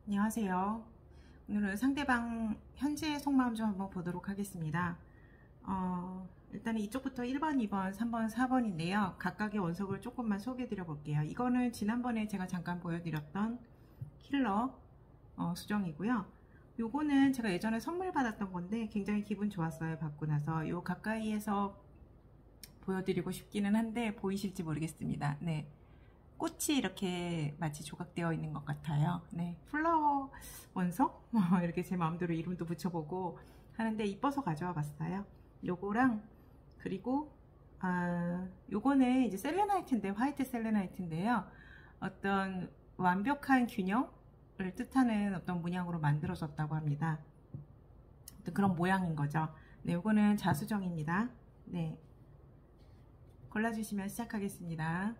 안녕하세요. 오늘은 상대방 현재 속마음 좀 한번 보도록 하겠습니다. 일단 이쪽부터 1번, 2번, 3번, 4번인데요. 각각의 원석을 조금만 소개해 드려 볼게요. 이거는 지난번에 제가 잠깐 보여드렸던 킬러 수정이고요. 요거는 제가 예전에 선물 받았던 건데 굉장히 기분 좋았어요. 받고 나서 요 가까이에서 보여드리고 싶기는 한데 보이실지 모르겠습니다. 네. 꽃이 이렇게 마치 조각되어 있는 것 같아요. 네, 플라워 원석? 이렇게 제 마음대로 이름도 붙여보고 하는데 이뻐서 가져와 봤어요. 요거랑 그리고 요거는 이제 셀레나이트인데 화이트 셀레나이트인데요. 어떤 완벽한 균형을 뜻하는 어떤 문양으로 만들어졌다고 합니다. 어떤 그런 모양인 거죠. 네, 요거는 자수정입니다. 네, 골라주시면 시작하겠습니다.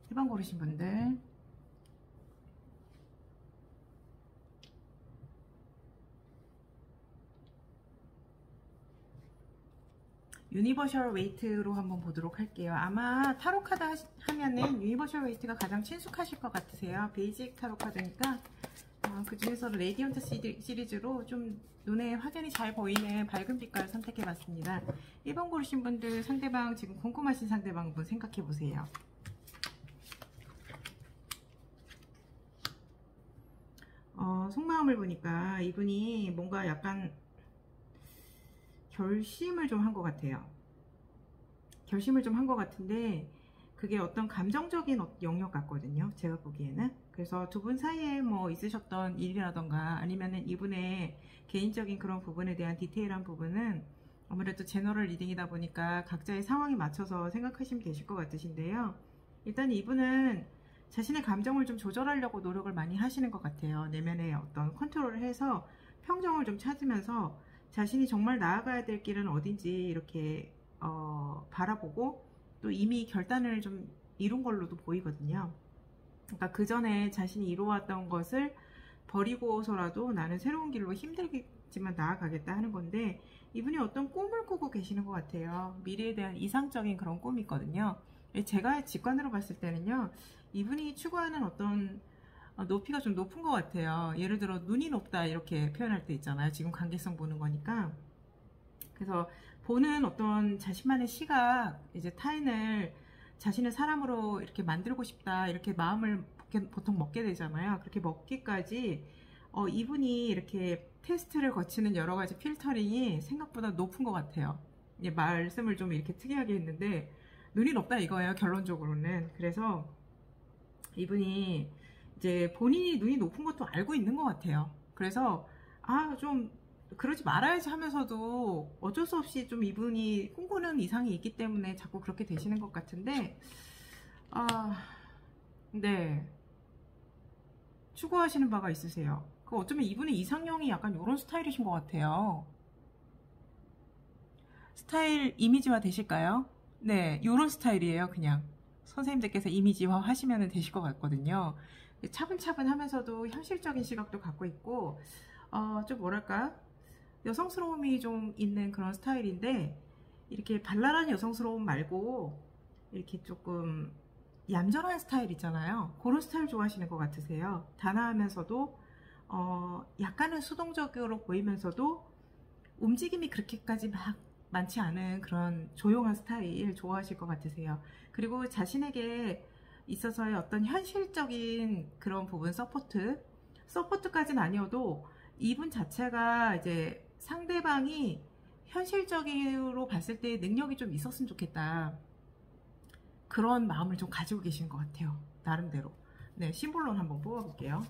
1번 고르신 분들, 유니버셜 웨이트로 한번 보도록 할게요. 아마 타로 카드 하면은 유니버셜 웨이트가 가장 친숙하실 것 같으세요. 베이직 타로 카드니까 그 중에서 레디언트 시리즈로 좀 눈에 확연히 잘 보이는 밝은 빛깔을 선택해 봤습니다. 1번 고르신 분들, 상대방 지금 궁금하신 상대방 분 생각해 보세요. 속마음을 보니까 이분이 뭔가 약간 결심을 좀 한 것 같아요. 결심을 좀 한 것 같은데 그게 어떤 감정적인 영역 같거든요. 제가 보기에는. 그래서 두 분 사이에 뭐 있으셨던 일이라던가 아니면은 이분의 개인적인 그런 부분에 대한 디테일한 부분은 아무래도 제너럴 리딩이다 보니까 각자의 상황에 맞춰서 생각하시면 되실 것 같으신데요. 일단 이분은 자신의 감정을 좀 조절하려고 노력을 많이 하시는 것 같아요. 내면의 어떤 컨트롤을 해서 평정을 좀 찾으면서 자신이 정말 나아가야 될 길은 어딘지 이렇게 바라보고 또 이미 결단을 좀 이룬 걸로도 보이거든요. 그러니까 그 전에 자신이 이루어왔던 것을 버리고서라도 나는 새로운 길로 힘들겠지만 나아가겠다 하는 건데, 이분이 어떤 꿈을 꾸고 계시는 것 같아요. 미래에 대한 이상적인 그런 꿈이 있거든요. 제가 직관으로 봤을 때는요, 이분이 추구하는 어떤 높이가 좀 높은 것 같아요. 예를 들어 눈이 높다 이렇게 표현할 때 있잖아요. 지금 관계성 보는 거니까. 그래서 보는 어떤 자신만의 시각, 이제 타인을 자신의 사람으로 이렇게 만들고 싶다 이렇게 마음을 보통 먹게 되잖아요. 그렇게 먹기까지 이분이 이렇게 테스트를 거치는 여러 가지 필터링이 생각보다 높은 것 같아요. 이제 말씀을 좀 이렇게 특이하게 했는데 눈이 높다 이거예요, 결론적으로는. 그래서 이분이 이제 본인이 눈이 높은 것도 알고 있는 것 같아요. 그래서 좀 그러지 말아야지 하면서도 어쩔 수 없이 좀 이분이 꿈꾸는 이상이 있기 때문에 자꾸 그렇게 되시는 것 같은데, 네, 추구하시는 바가 있으세요. 어쩌면 이분의 이상형이 약간 이런 스타일이신 것 같아요. 스타일 이미지화 되실까요? 네, 이런 스타일이에요. 그냥 선생님들께서 이미지화 하시면 되실 것 같거든요. 차분차분 하면서도 현실적인 시각도 갖고 있고, 좀 뭐랄까, 여성스러움이 좀 있는 그런 스타일인데, 이렇게 발랄한 여성스러움 말고 이렇게 조금 얌전한 스타일 있잖아요. 그런 스타일 좋아하시는 것 같으세요. 단아하면서도 약간은 수동적으로 보이면서도 움직임이 그렇게까지 막 많지 않은 그런 조용한 스타일 좋아하실 것 같으세요. 그리고 자신에게 있어서의 어떤 현실적인 그런 부분, 서포트까지는 아니어도 이분 자체가 이제 상대방이 현실적으로 봤을 때 능력이 좀 있었으면 좋겠다, 그런 마음을 좀 가지고 계신 것 같아요. 나름대로. 네, 심볼론 한번 뽑아볼게요.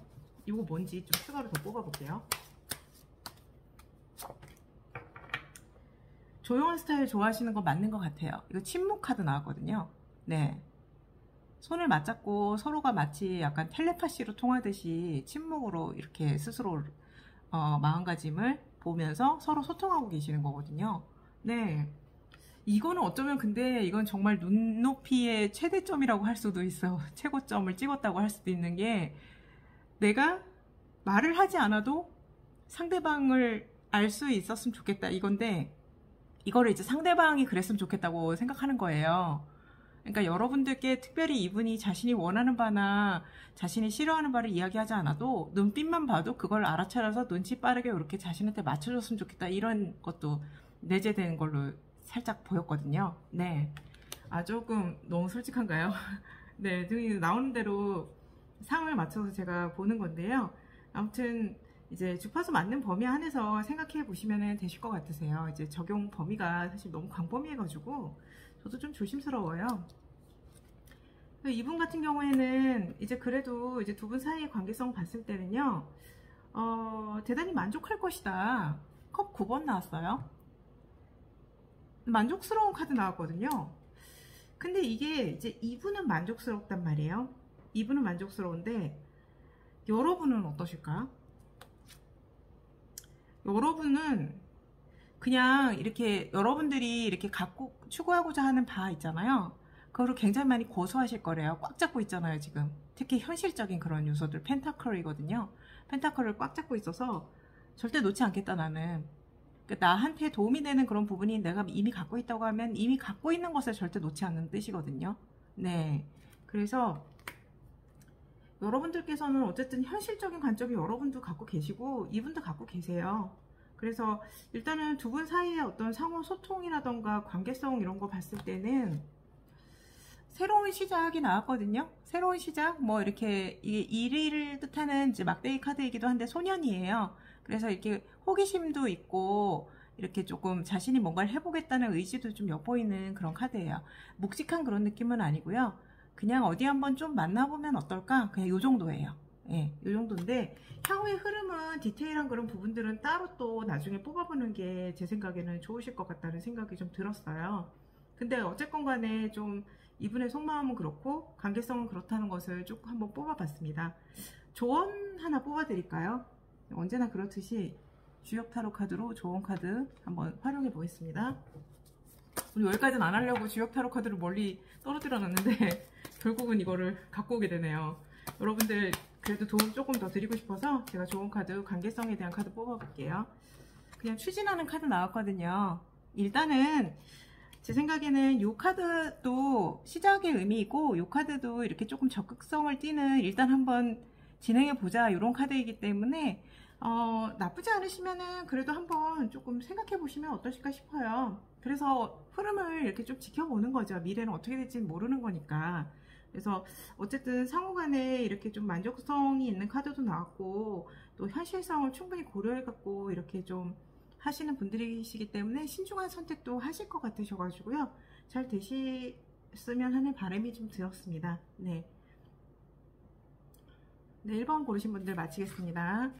이거 뭔지 좀 추가로 더 뽑아볼게요. 조용한 스타일 좋아하시는 거 맞는 것 같아요. 이거 침묵 카드 나왔거든요. 네. 손을 맞잡고 서로가 마치 약간 텔레파시로 통하듯이 침묵으로 이렇게 스스로 마음가짐을 보면서 서로 소통하고 계시는 거거든요. 네. 이거는 어쩌면 근데 이건 정말 눈높이의 최대점이라고 할 수도 있어. 최고점을 찍었다고 할 수도 있는 게 내가 말을 하지 않아도 상대방을 알 수 있었으면 좋겠다 이건데 이거를 이제 상대방이 그랬으면 좋겠다고 생각하는 거예요. 그러니까 여러분들께 특별히 이분이 자신이 원하는 바나 자신이 싫어하는 바를 이야기하지 않아도 눈빛만 봐도 그걸 알아차려서 눈치 빠르게 이렇게 자신한테 맞춰줬으면 좋겠다 이런 것도 내재되는 걸로 살짝 보였거든요. 네. 아, 조금 너무 솔직한가요? 네, 나오는 대로 상을 맞춰서 제가 보는 건데요. 아무튼 이제 주파수 맞는 범위 안에서 생각해 보시면 되실 것 같으세요. 이제 적용 범위가 사실 너무 광범위해가지고 저도 좀 조심스러워요. 이분 같은 경우에는 이제 그래도 이제 두 분 사이의 관계성 봤을 때는요, 대단히 만족할 것이다. 컵 9번 나왔어요. 만족스러운 카드 나왔거든요. 근데 이게 이제 이분은 만족스럽단 말이에요. 이분은 만족스러운데 여러분은 어떠실까요? 여러분은 그냥 이렇게 여러분들이 이렇게 갖고 추구하고자 하는 바 있잖아요. 그거를 굉장히 많이 고수하실 거래요. 꽉 잡고 있잖아요, 지금. 특히 현실적인 그런 요소들, 펜타클이거든요. 펜타클을 꽉 잡고 있어서 절대 놓지 않겠다, 나는. 그러니까 나한테 도움이 되는 그런 부분이 내가 이미 갖고 있다고 하면 이미 갖고 있는 것을 절대 놓지 않는 뜻이거든요. 네. 그래서 여러분들께서는 어쨌든 현실적인 관점이 여러분도 갖고 계시고 이분도 갖고 계세요. 그래서 일단은 두 분 사이의 어떤 상호 소통이라던가 관계성 이런 거 봤을 때는 새로운 시작이 나왔거든요. 새로운 시작, 뭐 이렇게 이게 1위를 뜻하는 이제 막대기 카드이기도 한데 소년이에요. 그래서 이렇게 호기심도 있고 이렇게 조금 자신이 뭔가를 해보겠다는 의지도 좀 엿보이는 그런 카드예요. 묵직한 그런 느낌은 아니고요. 그냥 어디 한번 좀 만나보면 어떨까? 그냥 요 정도예요. 예, 요 정도인데 향후의 흐름은 디테일한 그런 부분들은 따로 또 나중에 뽑아보는 게 제 생각에는 좋으실 것 같다는 생각이 좀 들었어요. 근데 어쨌건 간에 좀 이분의 속마음은 그렇고 관계성은 그렇다는 것을 조금 한번 뽑아봤습니다. 조언 하나 뽑아드릴까요? 언제나 그렇듯이 주역 타로 카드로 조언 카드 한번 활용해 보겠습니다. 오늘 여기까지는 안 하려고 주역 타로 카드를 멀리 떨어뜨려 놨는데 결국은 이거를 갖고 오게 되네요. 여러분들 그래도 도움 조금 더 드리고 싶어서 제가 좋은 카드, 관계성에 대한 카드 뽑아볼게요. 그냥 추진하는 카드 나왔거든요. 일단은 제 생각에는 이 카드도 시작의 의미이고 이 카드도 이렇게 조금 적극성을 띠는 일단 한번 진행해보자 이런 카드이기 때문에 나쁘지 않으시면은 그래도 한번 조금 생각해 보시면 어떠실까 싶어요. 그래서 흐름을 이렇게 좀 지켜보는 거죠. 미래는 어떻게 될지 모르는 거니까. 그래서 어쨌든 상호간에 이렇게 좀 만족성이 있는 카드도 나왔고 또 현실성을 충분히 고려해 갖고 이렇게 좀 하시는 분들이시기 때문에 신중한 선택도 하실 것 같으셔가지고요. 잘 되셨으면 하는 바람이 좀 들었습니다. 네. 네, 1번 고르신 분들 마치겠습니다.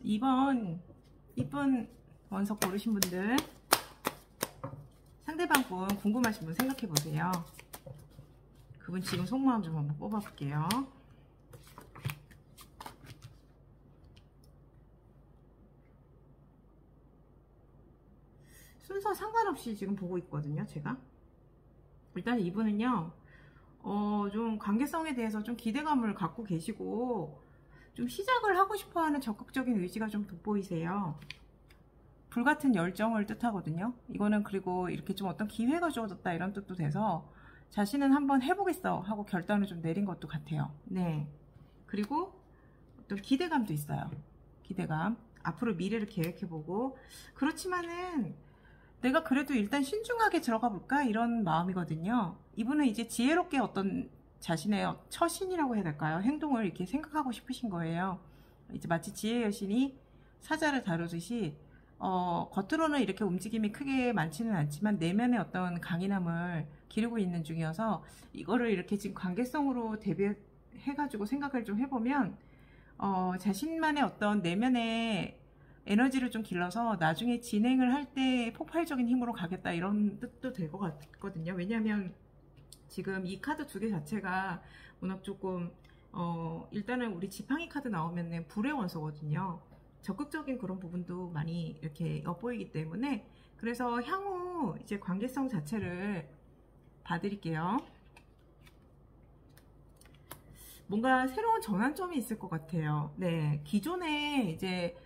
이번 원석 고르신 분들 상대방 분 궁금하신 분 생각해 보세요. 그분 지금 속마음 좀 한번 뽑아볼게요. 순서 상관없이 지금 보고 있거든요, 제가. 일단 이분은요, 좀 관계성에 대해서 좀 기대감을 갖고 계시고, 좀 시작을 하고 싶어 하는 적극적인 의지가 좀 돋보이세요. 불같은 열정을 뜻하거든요. 이거는 그리고 이렇게 좀 어떤 기회가 주어졌다 이런 뜻도 돼서 자신은 한번 해보겠어 하고 결단을 좀 내린 것도 같아요. 네. 그리고 어떤 기대감도 있어요. 기대감. 앞으로 미래를 계획해보고. 그렇지만은 내가 그래도 일단 신중하게 들어가 볼까 이런 마음이거든요. 이분은 이제 지혜롭게 어떤 자신의 처신이라고 해야 될까요? 행동을 이렇게 생각하고 싶으신 거예요. 이제 마치 지혜 여신이 사자를 다루듯이 겉으로는 이렇게 움직임이 크게 많지는 않지만 내면의 어떤 강인함을 기르고 있는 중이어서 이거를 이렇게 지금 관계성으로 해가지고 생각을 좀 해보면 자신만의 어떤 내면의 에너지를 좀 길러서 나중에 진행을 할 때 폭발적인 힘으로 가겠다 이런 뜻도 될 것 같거든요. 왜냐하면 지금 이 카드 두 개 자체가 워낙 조금 일단은 우리 지팡이 카드 나오면은 불의 원소거든요. 적극적인 그런 부분도 많이 이렇게 엿보이기 때문에 그래서 향후 이제 관계성 자체를 봐드릴게요. 뭔가 새로운 전환점이 있을 것 같아요. 네, 기존에 이제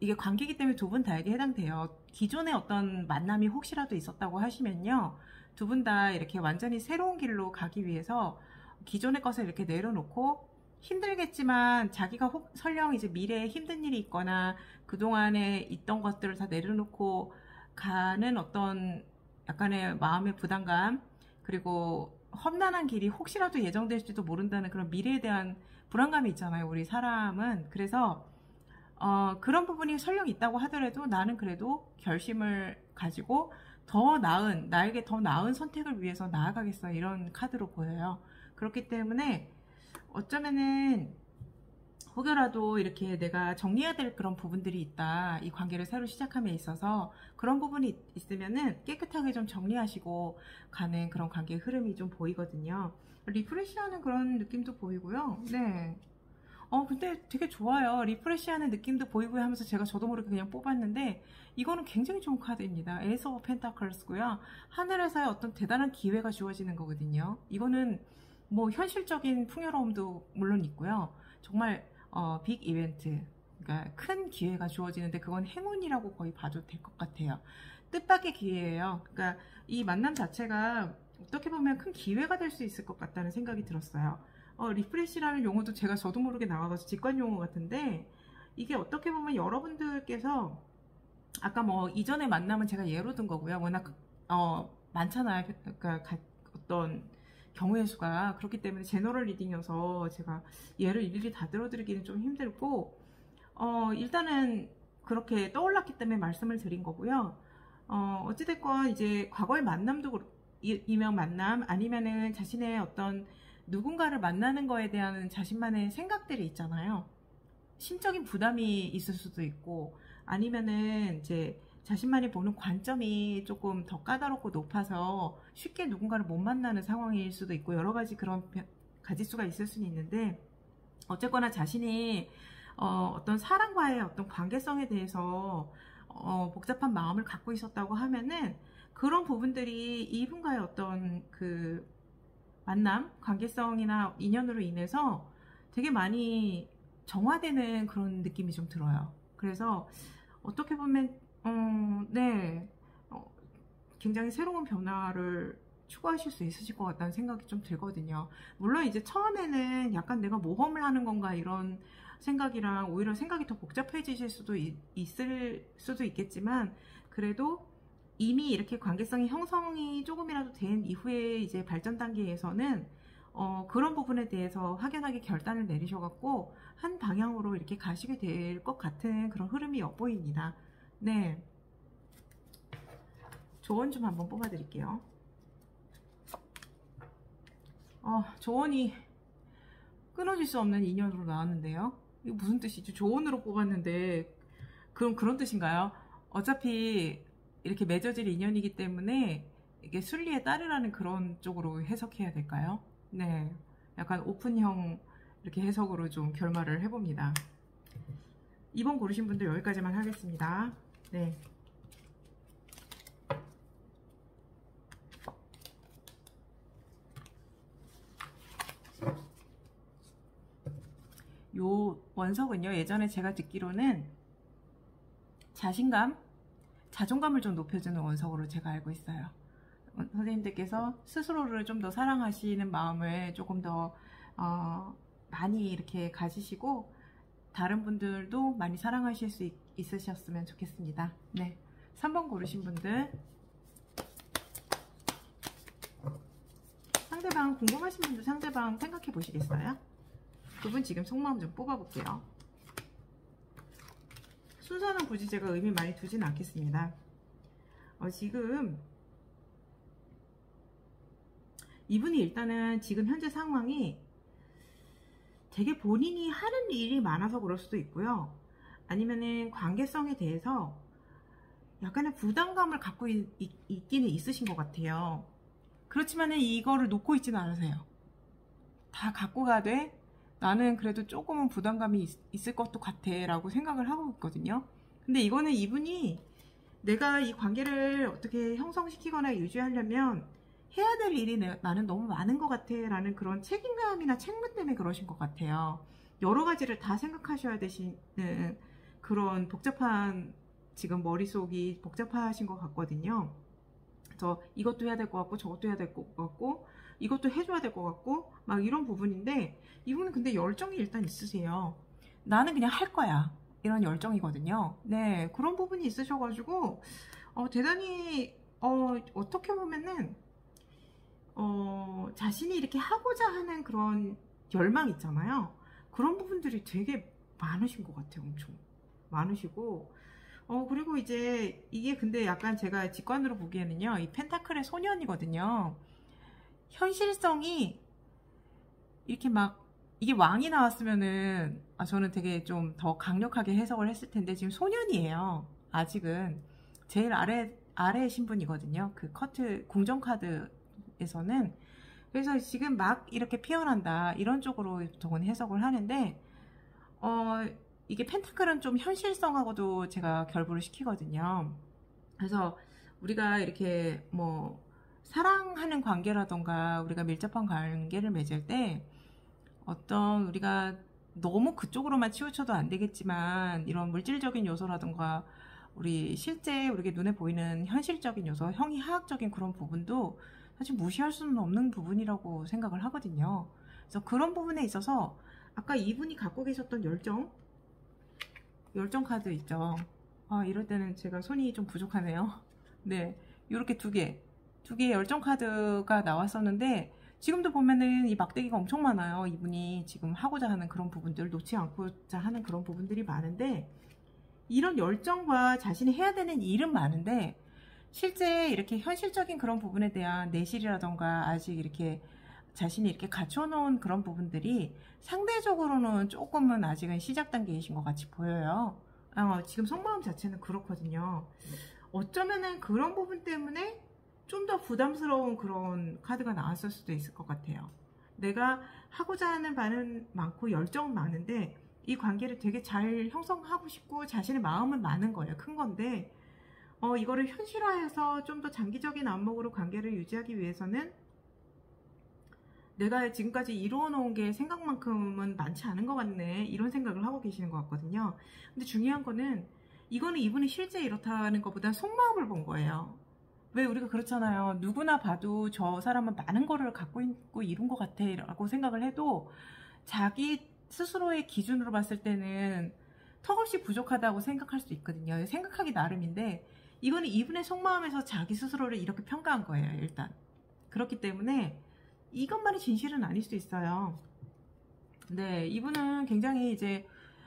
이게 관계이기 때문에 두 분 다에게 해당돼요. 기존에 어떤 만남이 혹시라도 있었다고 하시면요, 두 분 다 이렇게 완전히 새로운 길로 가기 위해서 기존의 것을 이렇게 내려놓고 힘들겠지만 자기가 설령 이제 미래에 힘든 일이 있거나 그동안에 있던 것들을 다 내려놓고 가는 어떤 약간의 마음의 부담감, 그리고 험난한 길이 혹시라도 예정될지도 모른다는 그런 미래에 대한 불안감이 있잖아요, 우리 사람은. 그래서 그런 부분이 설령 있다고 하더라도 나는 그래도 결심을 가지고 나에게 더 나은 선택을 위해서 나아가겠어, 이런 카드로 보여요. 그렇기 때문에 어쩌면은 혹여라도 이렇게 내가 정리해야 될 그런 부분들이 있다, 이 관계를 새로 시작함에 있어서 그런 부분이 있으면은 깨끗하게 좀 정리하시고 가는 그런 관계의 흐름이 좀 보이거든요. 리프레시하는 그런 느낌도 보이고요. 네. 근데 되게 좋아요. 리프레시하는 느낌도 보이고요 하면서 제가 저도 모르게 그냥 뽑았는데, 이거는 굉장히 좋은 카드입니다. 에이스 오브 펜타클스고요. 하늘에서의 어떤 대단한 기회가 주어지는 거거든요. 이거는 뭐 현실적인 풍요로움도 물론 있고요. 정말 빅 이벤트, 그러니까 큰 기회가 주어지는데 그건 행운이라고 거의 봐도 될 것 같아요. 뜻밖의 기회예요. 그러니까 이 만남 자체가 어떻게 보면 큰 기회가 될 수 있을 것 같다는 생각이 들었어요. 리프레시라는 용어도 제가 저도 모르게 나와가지고 직관 용어 같은데, 이게 어떻게 보면 여러분들께서 아까 뭐 이전의 만남은 제가 예로 든 거고요. 워낙 많잖아요. 그러니까 어떤 경우의 수가. 그렇기 때문에 제너럴 리딩이어서 제가 예를 일일이 다 들어드리기는 좀 힘들고, 일단은 그렇게 떠올랐기 때문에 말씀을 드린 거고요. 어찌됐건 이제 과거의 만남도 이명 만남, 아니면은 자신의 어떤 누군가를 만나는 거에 대한 자신만의 생각들이 있잖아요. 심적인 부담이 있을 수도 있고, 아니면은 이제 자신만이 보는 관점이 조금 더 까다롭고 높아서 쉽게 누군가를 못 만나는 상황일 수도 있고, 여러 가지 그런 가지수가 있을 수는 있는데, 어쨌거나 자신이 어떤 사람과의 어떤 관계성에 대해서 복잡한 마음을 갖고 있었다고 하면은, 그런 부분들이 이분과의 어떤 그 만남, 관계성이나 인연으로 인해서 되게 많이 정화되는 그런 느낌이 좀 들어요. 그래서 어떻게 보면 네, 굉장히 새로운 변화를 추구하실 수 있으실 것 같다는 생각이 좀 들거든요. 물론 이제 처음에는 약간 내가 모험을 하는 건가 이런 생각이랑 오히려 생각이 더 복잡해지실 수도 있을 수도 있겠지만, 그래도 이미 이렇게 관계성이 형성이 조금이라도 된 이후에 이제 발전 단계에서는 그런 부분에 대해서 확연하게 결단을 내리셔갖고 한 방향으로 이렇게 가시게 될 것 같은 그런 흐름이 엿보입니다. 네, 조언 좀 한번 뽑아드릴게요. 조언이 끊어질 수 없는 인연으로 나왔는데요. 이거 무슨 뜻이죠? 조언으로 뽑았는데 그럼 그런 뜻인가요? 어차피 이렇게 맺어질 인연이기 때문에 이게 순리에 따르라는 그런 쪽으로 해석해야 될까요? 네, 약간 오픈형 이렇게 해석으로 좀 결말을 해봅니다. 2번 고르신 분들 여기까지만 하겠습니다. 네. 요 원석은요, 예전에 제가 듣기로는 자존감을 좀 높여주는 원석으로 제가 알고 있어요. 선생님들께서 스스로를 좀 더 사랑하시는 마음을 조금 더 많이 이렇게 가지시고 다른 분들도 많이 사랑하실 수 있으셨으면 좋겠습니다. 네, 3번 고르신 분들, 상대방 궁금하신 분들 상대방 생각해 보시겠어요? 두 분 지금 속마음 좀 뽑아볼게요. 순서는 굳이 제가 의미 많이 두진 않겠습니다. 지금 이분이 일단은 지금 현재 상황이 되게 본인이 하는 일이 많아서 그럴 수도 있고요. 아니면은 관계성에 대해서 약간의 부담감을 갖고 있기는 있으신 것 같아요. 그렇지만은 이거를 놓고 있지는 않으세요. 다 갖고 가되 나는 그래도 조금은 부담감이 있을 것도 같아 라고 생각을 하고 있거든요. 근데 이거는 이분이 내가 이 관계를 어떻게 형성시키거나 유지하려면 해야 될 일이 나는 너무 많은 것 같아 라는 그런 책임감이나 책무 때문에 그러신 것 같아요. 여러 가지를 다 생각하셔야 되시는 그런 복잡한, 지금 머릿속이 복잡하신 것 같거든요. 그래서 이것도 해야 될 것 같고 저것도 해야 될 것 같고 이것도 해줘야 될 것 같고 막 이런 부분인데, 이분은 근데 열정이 일단 있으세요. 나는 그냥 할 거야 이런 열정이거든요. 네, 그런 부분이 있으셔가지고 대단히 어떻게 보면은 자신이 이렇게 하고자 하는 그런 열망 있잖아요. 그런 부분들이 되게 많으신 것 같아요. 엄청 많으시고, 그리고 이제 이게 근데 약간 제가 직관으로 보기에는요, 이 펜타클의 소년이거든요. 현실성이 이렇게 막, 이게 왕이 나왔으면은 저는 되게 좀 더 강력하게 해석을 했을 텐데, 지금 소년이에요. 아직은 제일 아래 신분이거든요. 그 커트 궁정 카드에서는. 그래서 지금 막 이렇게 피어난다 이런 쪽으로 저는 해석을 하는데, 이게 펜타클은 좀 현실성하고도 제가 결부를 시키거든요. 그래서 우리가 이렇게 뭐 사랑하는 관계라던가 우리가 밀접한 관계를 맺을 때 어떤 우리가 너무 그쪽으로만 치우쳐도 안 되겠지만 이런 물질적인 요소라던가 우리 실제 우리에게 눈에 보이는 현실적인 요소, 형이하학적인 그런 부분도 사실 무시할 수는 없는 부분이라고 생각을 하거든요. 그래서 그런 부분에 있어서 아까 이분이 갖고 계셨던 열정 카드 있죠. 이럴 때는 제가 손이 좀 부족하네요. 네, 이렇게 두 개 열정 카드가 나왔었는데, 지금도 보면은 이 막대기가 엄청 많아요. 이분이 지금 하고자 하는 그런 부분들, 놓지 않고자 하는 그런 부분들이 많은데, 이런 열정과 자신이 해야 되는 일은 많은데 실제 이렇게 현실적인 그런 부분에 대한 내실이라던가 아직 이렇게 자신이 이렇게 갖춰놓은 그런 부분들이 상대적으로는 조금은 아직은 시작 단계이신 것 같이 보여요. 지금 속마음 자체는 그렇거든요. 어쩌면은 그런 부분 때문에 좀 더 부담스러운 그런 카드가 나왔을 수도 있을 것 같아요. 내가 하고자 하는 바는 많고 열정은 많은데 이 관계를 되게 잘 형성하고 싶고 자신의 마음은 많은 거예요. 큰 건데 이거를 현실화해서 좀 더 장기적인 안목으로 관계를 유지하기 위해서는 내가 지금까지 이루어놓은 게 생각만큼은 많지 않은 것 같네, 이런 생각을 하고 계시는 것 같거든요. 근데 중요한 거는 이거는 이분이 실제 이렇다는 것보다 속마음을 본 거예요. 왜 우리가 그렇잖아요. 누구나 봐도 저 사람은 많은 거를 갖고 있고 이룬 것 같아 라고 생각을 해도 자기 스스로의 기준으로 봤을 때는 턱없이 부족하다고 생각할 수 있거든요. 생각하기 나름인데 이거는 이분의 속마음에서 자기 스스로를 이렇게 평가한 거예요. 일단 그렇기 때문에 이것만이 진실은 아닐 수 있어요. 네, 이분은 굉장히 이제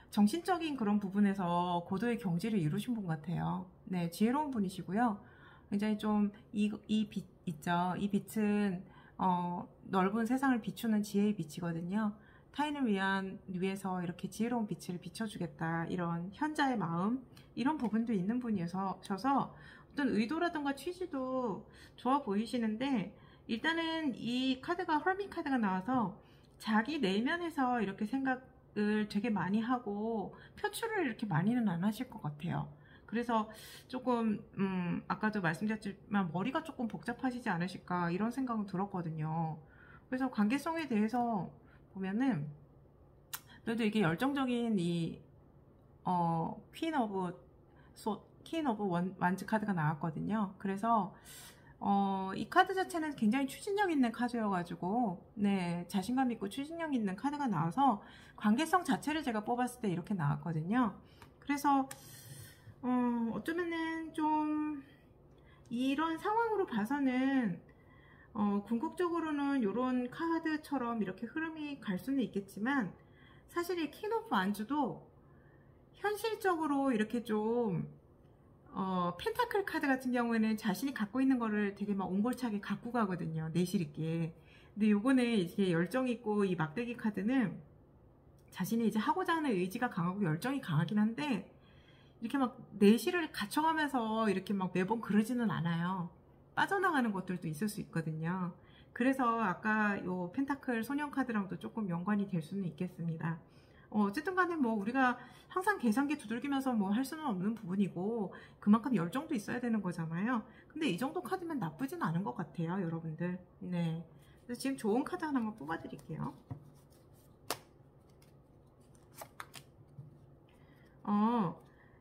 정신적인 그런 부분에서 고도의 경지를 이루신 분 같아요. 네, 지혜로운 분이시고요. 굉장히 좀 이 빛 있죠. 이 빛은 넓은 세상을 비추는 지혜의 빛이거든요. 타인을 위해서 이렇게 지혜로운 빛을 비춰주겠다, 이런 현자의 마음, 이런 부분도 있는 분이셔서 어떤 의도라든가 취지도 좋아 보이시는데, 일단은 이 카드가 헐밋 카드가 나와서 자기 내면에서 이렇게 생각을 되게 많이 하고 표출을 이렇게 많이는 안 하실 것 같아요. 그래서 조금 아까도 말씀드렸지만 머리가 조금 복잡하시지 않으실까 이런 생각은 들었거든요. 그래서 관계성에 대해서 보면은 그래도 이게 열정적인 이 퀸 오브 완즈 카드가 나왔거든요. 그래서 이 카드 자체는 굉장히 추진력 있는 카드여가지고, 네, 자신감 있고 추진력 있는 카드가 나와서 관계성 자체를 제가 뽑았을 때 이렇게 나왔거든요. 그래서 어쩌면은 좀 이런 상황으로 봐서는 궁극적으로는 이런 카드처럼 이렇게 흐름이 갈 수는 있겠지만, 사실 이 퀸 오브 완즈도 현실적으로 이렇게 좀 펜타클 카드 같은 경우에는 자신이 갖고 있는 거를 되게 막 옹골차게 갖고 가거든요. 내실 있게. 근데 요거는 이렇게 열정 있고 이 막대기 카드는 자신이 이제 하고자 하는 의지가 강하고 열정이 강하긴 한데 이렇게 막 내실을 갖춰가면서 이렇게 막 매번 그러지는 않아요. 빠져나가는 것들도 있을 수 있거든요. 그래서 아까 요 펜타클 소년 카드랑도 조금 연관이 될 수는 있겠습니다. 어쨌든 간에 뭐 우리가 항상 계산기 두들기면서 뭐 할 수는 없는 부분이고 그만큼 열정도 있어야 되는 거잖아요. 근데 이 정도 카드면 나쁘진 않은 것 같아요, 여러분들. 네. 그래서 지금 좋은 카드 하나만 뽑아 드릴게요.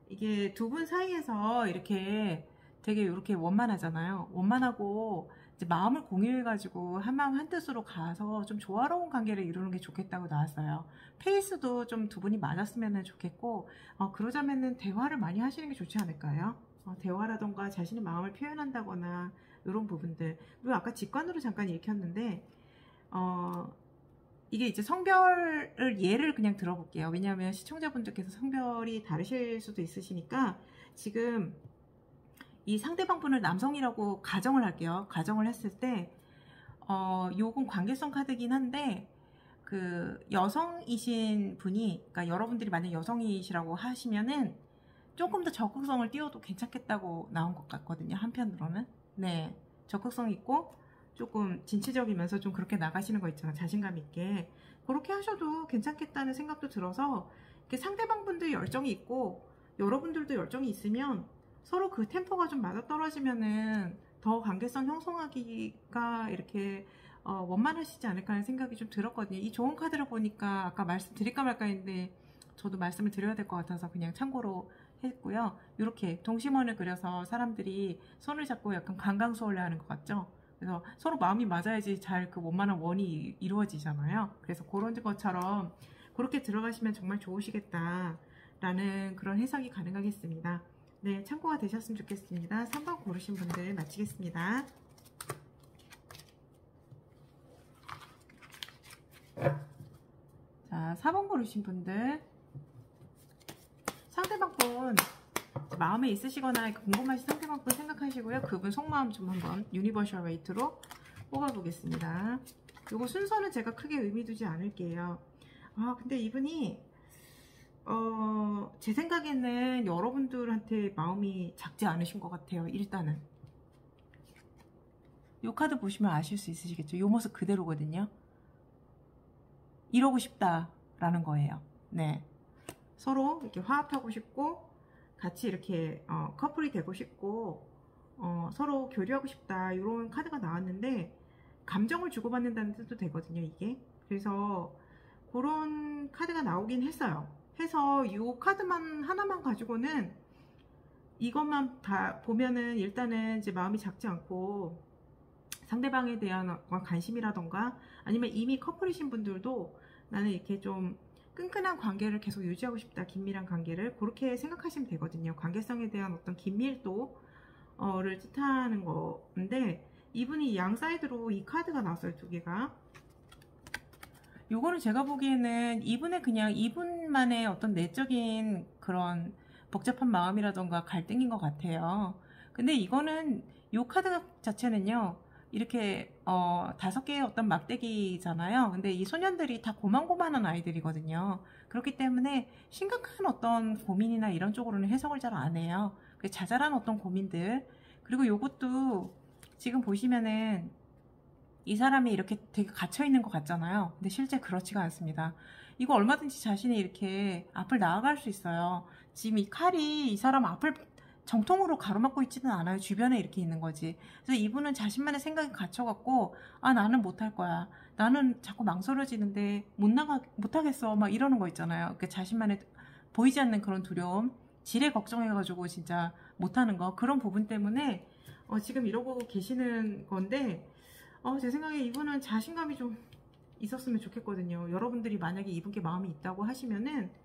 이게 두 분 사이에서 이렇게 되게 이렇게 원만하잖아요. 원만하고 이제 마음을 공유해가지고 한 마음 한 뜻으로 가서 좀 조화로운 관계를 이루는 게 좋겠다고 나왔어요. 페이스도 좀 두 분이 맞았으면 좋겠고, 그러자면은 대화를 많이 하시는 게 좋지 않을까요? 대화라던가 자신의 마음을 표현한다거나 이런 부분들. 그리고 아까 직관으로 잠깐 읽혔는데, 이게 이제 성별을 예를 그냥 들어볼게요. 왜냐하면 시청자분들께서 성별이 다르실 수도 있으시니까 지금 이 상대방 분을 남성이라고 가정을 할게요. 가정을 했을 때 요건 관계성 카드긴 한데 그 여성이신 분이, 그러니까 여러분들이 만약 여성이시라고 하시면은 조금 더 적극성을 띄워도 괜찮겠다고 나온 것 같거든요. 한편으로는. 네, 적극성 있고 조금 진취적이면서 좀 그렇게 나가시는 거 있잖아, 자신감 있게. 그렇게 하셔도 괜찮겠다는 생각도 들어서 이렇게 상대방 분들 열정이 있고 여러분들도 열정이 있으면 서로 그 템포가 좀 맞아떨어지면은 더 관계성 형성하기가 이렇게 원만하시지 않을까 하는 생각이 좀 들었거든요. 이 좋은 카드를 보니까 아까 말씀드릴까 말까 했는데 저도 말씀을 드려야 될 것 같아서 그냥 참고로 했고요. 이렇게 동심원을 그려서 사람들이 손을 잡고 약간 강강수월래 하는 것 같죠? 그래서 서로 마음이 맞아야지 잘 그 원만한 원이 이루어지잖아요. 그래서 그런 것처럼 그렇게 들어가시면 정말 좋으시겠다라는 그런 해석이 가능하겠습니다. 네, 참고가 되셨으면 좋겠습니다. 3번 고르신 분들 마치겠습니다. 자, 4번 고르신 분들, 상대방 분 마음에 있으시거나 궁금하신 상대방 분 생각하시고요. 그분 속마음 좀 한번 유니버셜 웨이트로 뽑아보겠습니다. 요거 순서는 제가 크게 의미 두지 않을게요. 근데 이분이 제 생각에는 여러분들한테 마음이 작지 않으신 것 같아요. 일단은 요 카드 보시면 아실 수 있으시겠죠. 요 모습 그대로거든요. 이러고 싶다라는 거예요. 네, 서로 이렇게 화합하고 싶고 같이 이렇게 커플이 되고 싶고 서로 교류하고 싶다, 이런 카드가 나왔는데 감정을 주고받는다는 뜻도 되거든요, 이게. 그래서 그런 카드가 나오긴 했어요. 해서 이 카드만 하나만 가지고는 이것만 다 보면은 일단은 이제 마음이 작지 않고 상대방에 대한 관심이라던가 아니면 이미 커플이신 분들도 나는 이렇게 좀 끈끈한 관계를 계속 유지하고 싶다, 긴밀한 관계를, 그렇게 생각하시면 되거든요. 관계성에 대한 어떤 긴밀도를 뜻하는 건데, 이분이 양 사이드로 이 카드가 나왔어요, 두 개가. 요거는 제가 보기에는 이분의 그냥 이분만의 어떤 내적인 그런 복잡한 마음이라던가 갈등인 것 같아요. 근데 이거는 요 카드 자체는요, 이렇게 5개의 어떤 막대기잖아요. 근데 이 소년들이 다 고만고만한 아이들이거든요. 그렇기 때문에 심각한 어떤 고민이나 이런 쪽으로는 해석을 잘 안 해요. 자잘한 어떤 고민들. 그리고 요것도 지금 보시면은 이 사람이 이렇게 되게 갇혀있는 것 같잖아요. 근데 실제 그렇지가 않습니다. 이거 얼마든지 자신이 이렇게 앞을 나아갈 수 있어요. 지금 이 칼이 이 사람 앞을 정통으로 가로막고 있지는 않아요. 주변에 이렇게 있는 거지. 그래서 이분은 자신만의 생각에 갇혀갖고, 나는 못할 거야, 나는 자꾸 망설여지는데 못하겠어, 막 이러는 거 있잖아요. 그러니까 자신만의 보이지 않는 그런 두려움, 지레 걱정해가지고 진짜 못하는 거, 그런 부분 때문에 지금 이러고 계시는 건데, 제 생각에 이분은 자신감이 좀 있었으면 좋겠거든요. 여러분들이 만약에 이분께 마음이 있다고 하시면은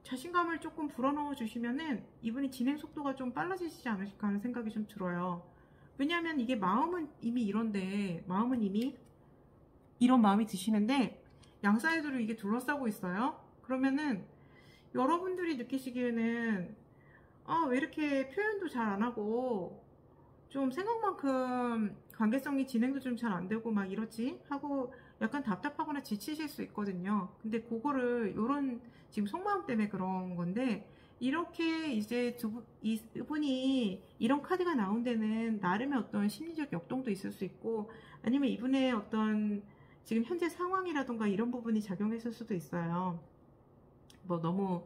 자신감을 조금 불어넣어 주시면은 이분이 진행 속도가 좀 빨라지지 않을까 하는 생각이 좀 들어요. 왜냐하면 이게 마음은 이미 이런데, 마음은 이미 이런 마음이 드시는데 양 사이드로 이게 둘러싸고 있어요. 그러면은 여러분들이 느끼시기에는 왜 이렇게 표현도 잘 안 하고 좀 생각만큼 관계성이 진행도 좀 잘 안 되고 막 이러지 하고 약간 답답하거나 지치실 수 있거든요. 근데 그거를 요런 지금 속마음 때문에 그런 건데, 이렇게 이제 이분이 이런 카드가 나온 데는 나름의 어떤 심리적 역동도 있을 수 있고, 아니면 이분의 어떤 지금 현재 상황이라던가 이런 부분이 작용했을 수도 있어요. 뭐 너무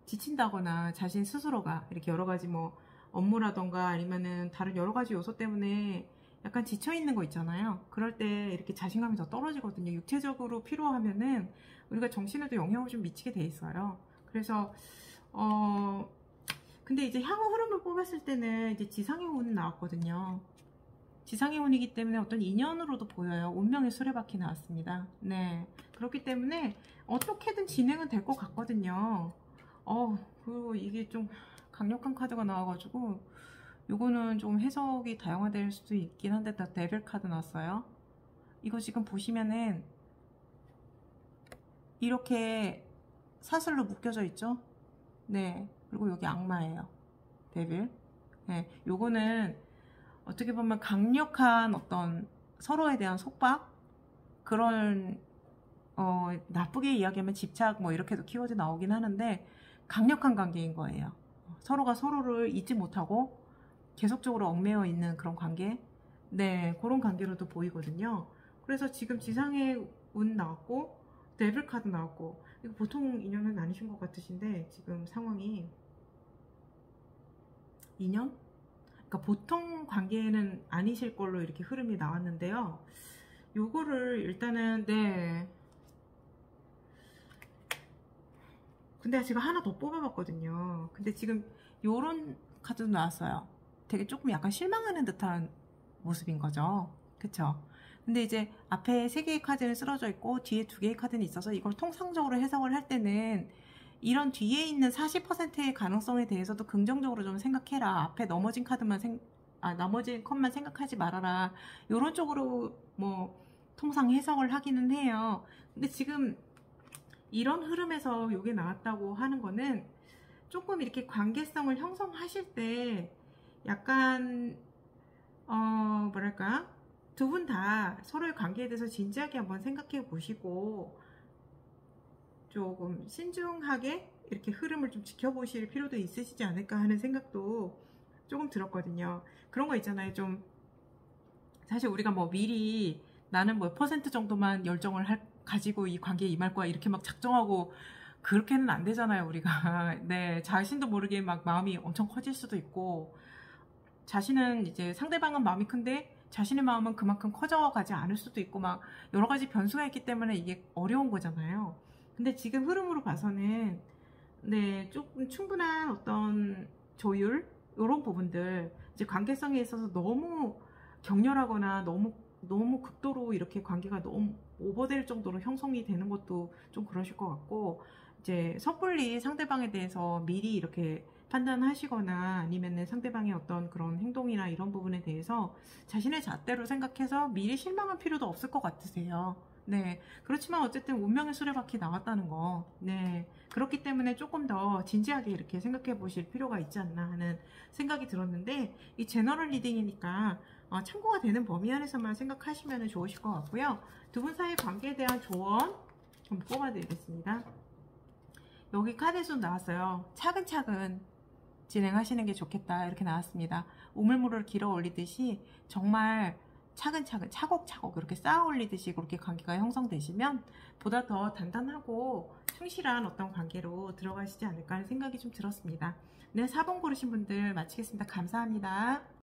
지친다거나 자신 스스로가 이렇게 여러 가지 뭐 업무라던가 아니면은 다른 여러 가지 요소 때문에 약간 지쳐 있는 거 있잖아요. 그럴 때 이렇게 자신감이 더 떨어지거든요. 육체적으로 피로하면은 우리가 정신에도 영향을 좀 미치게 돼 있어요. 그래서 근데 이제 향후 흐름을 뽑았을 때는 이제 지상의 운이 나왔거든요. 지상의 운이기 때문에 어떤 인연으로도 보여요. 운명의 수레바퀴 나왔습니다. 네, 그렇기 때문에 어떻게든 진행은 될 것 같거든요. 그리고 이게 좀 강력한 카드가 나와가지고 요거는 좀 해석이 다양화될 수도 있긴 한데, 다 데빌 카드 나왔어요. 이거 지금 보시면은 이렇게 사슬로 묶여져 있죠. 네, 그리고 여기 악마예요. 데빌. 네, 요거는 어떻게 보면 강력한 어떤 서로에 대한 속박, 그런 나쁘게 이야기하면 집착 뭐 이렇게도 키워드 나오긴 하는데, 강력한 관계인 거예요. 서로가 서로를 잊지 못하고 계속적으로 얽매여 있는 그런 관계. 네, 그런 관계로도 보이거든요. 그래서 지금 지상의 운 나왔고 데빌 카드 나왔고, 이거 보통 인연은 아니신 것 같으신데 지금 상황이 인연? 그러니까 보통 관계는 아니실 걸로 이렇게 흐름이 나왔는데요. 요거를 일단은, 네, 근데 제가 하나 더 뽑아봤거든요. 근데 지금 요런 카드도 나왔어요. 되게 조금 약간 실망하는 듯한 모습인 거죠. 그쵸? 근데 이제 앞에 3개의 카드는 쓰러져 있고 뒤에 2개의 카드는 있어서, 이걸 통상적으로 해석을 할 때는 이런 뒤에 있는 40%의 가능성에 대해서도 긍정적으로 좀 생각해라. 앞에 넘어진 넘어진 컷만 생각하지 말아라. 요런 쪽으로 뭐 통상 해석을 하기는 해요. 근데 지금 이런 흐름에서 요게 나왔다고 하는 거는, 조금 이렇게 관계성을 형성하실 때 약간 뭐랄까, 두 분 다 서로의 관계에 대해서 진지하게 한번 생각해 보시고 조금 신중하게 이렇게 흐름을 좀 지켜보실 필요도 있으시지 않을까 하는 생각도 조금 들었거든요. 그런 거 있잖아요. 좀 사실 우리가 뭐 미리 나는 뭐 퍼센트 정도만 열정을 가지고 이 관계에 임할 거야 이렇게 막 작정하고 그렇게는 안 되잖아요, 우리가. 네, 자신도 모르게 막 마음이 엄청 커질 수도 있고, 자신은 이제 상대방은 마음이 큰데 자신의 마음은 그만큼 커져가지 않을 수도 있고, 막 여러 가지 변수가 있기 때문에 이게 어려운 거잖아요. 근데 지금 흐름으로 봐서는, 네, 조금 충분한 어떤 조율, 이런 부분들, 이제 관계성에 있어서 너무 격렬하거나 너무 극도로 이렇게 관계가 너무 오버될 정도로 형성이 되는 것도 좀 그러실 것 같고, 이제 섣불리 상대방에 대해서 미리 이렇게 판단하시거나 아니면은 상대방의 어떤 그런 행동이나 이런 부분에 대해서 자신의 잣대로 생각해서 미리 실망할 필요도 없을 것 같으세요. 네, 그렇지만 어쨌든 운명의 수레바퀴 나왔다는 거, 네, 그렇기 때문에 조금 더 진지하게 이렇게 생각해 보실 필요가 있지 않나 하는 생각이 들었는데, 이 제너럴 리딩이니까 참고가 되는 범위 안에서만 생각하시면 좋으실 것 같고요. 두 분 사이 관계에 대한 조언 좀 뽑아드리겠습니다. 여기 카드에서 나왔어요. 차근차근 진행하시는 게 좋겠다 이렇게 나왔습니다. 우물물을 길어 올리듯이 정말 차근차근 차곡차곡 그렇게 쌓아 올리듯이 그렇게 관계가 형성되시면 보다 더 단단하고 충실한 어떤 관계로 들어가시지 않을까 하는 생각이 좀 들었습니다. 네, 4번 고르신 분들 마치겠습니다. 감사합니다.